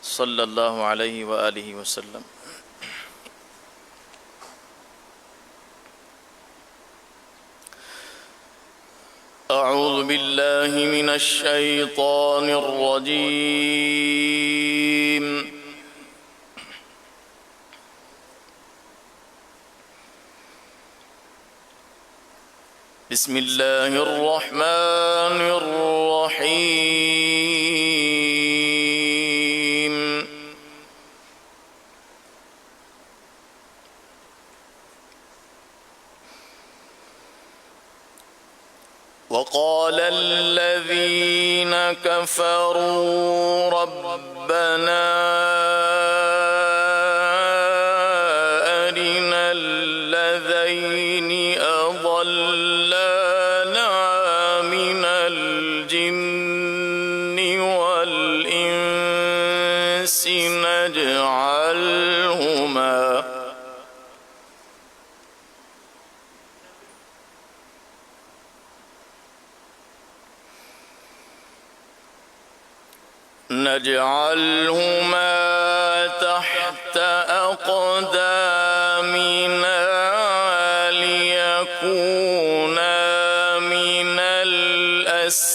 صلى الله عليه وآله وسلم. أعوذ بالله من الشيطان الرجيم. بسم الله الرحمن الرحيم. وقال الذين كفروا ربنا أرنا الذين أضلانا من الجن والإنس نجعلهما تحت أقدامنا ليكونا من الأسفلين.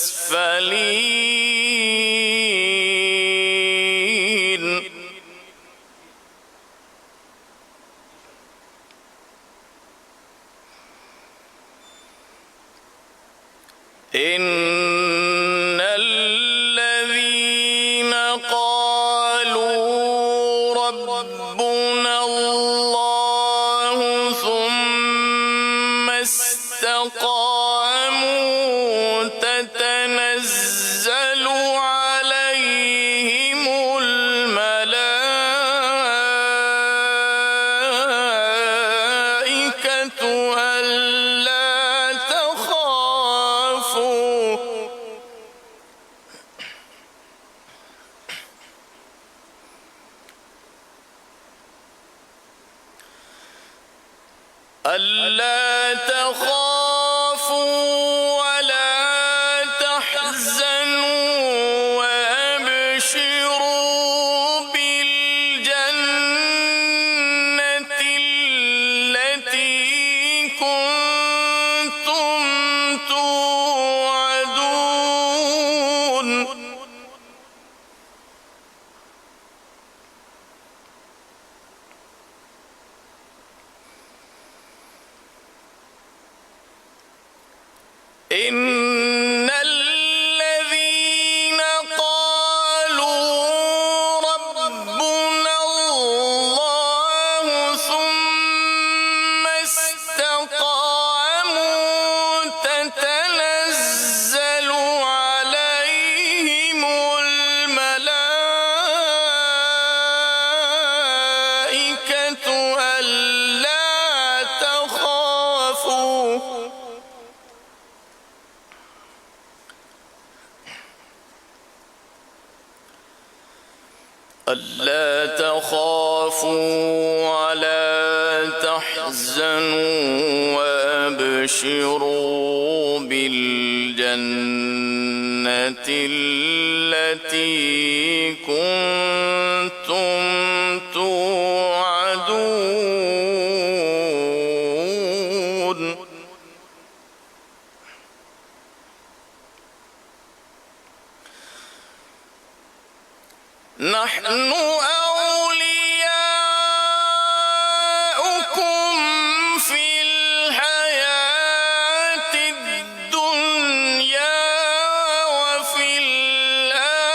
إن الذين قالوا ربنا الله ثم استقاموا تتنزل عليهم الملائكة ألا تخافوا ولا تحزنوا وأبشروا بالجنة التي كنتم توعدون. إن الذين قالوا ربنا الله ثم استقاموا تتنزل عليهم الملائكة ألا تخافوا ولا تحزنوا وأبشروا بالجنة التي كنتم توعدون. نحن أولياؤكم في الحياة الدنيا وفي الآخرة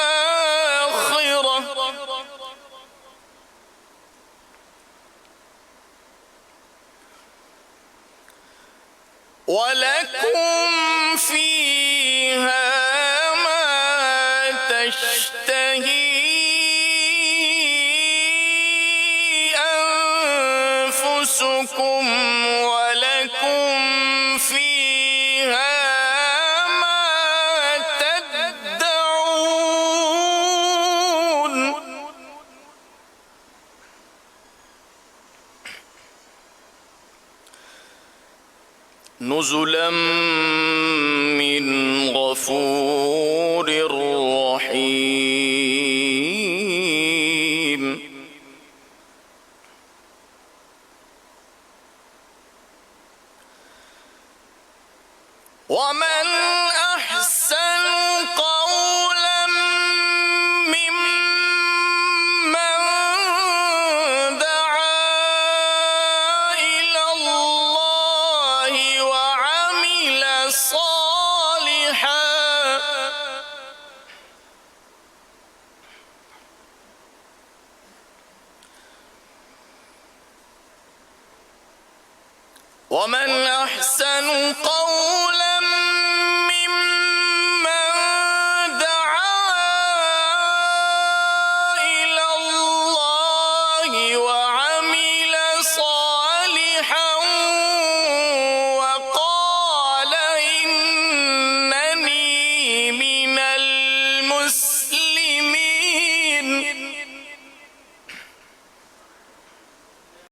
ولكم فيها ما تشتهي أنفسكم ولكم فيها ما تدعون. نزلا من غفور رحيم. ومن أحسن قولا ممن دعا إلى الله وعمل صالحا ومن أحسن قولا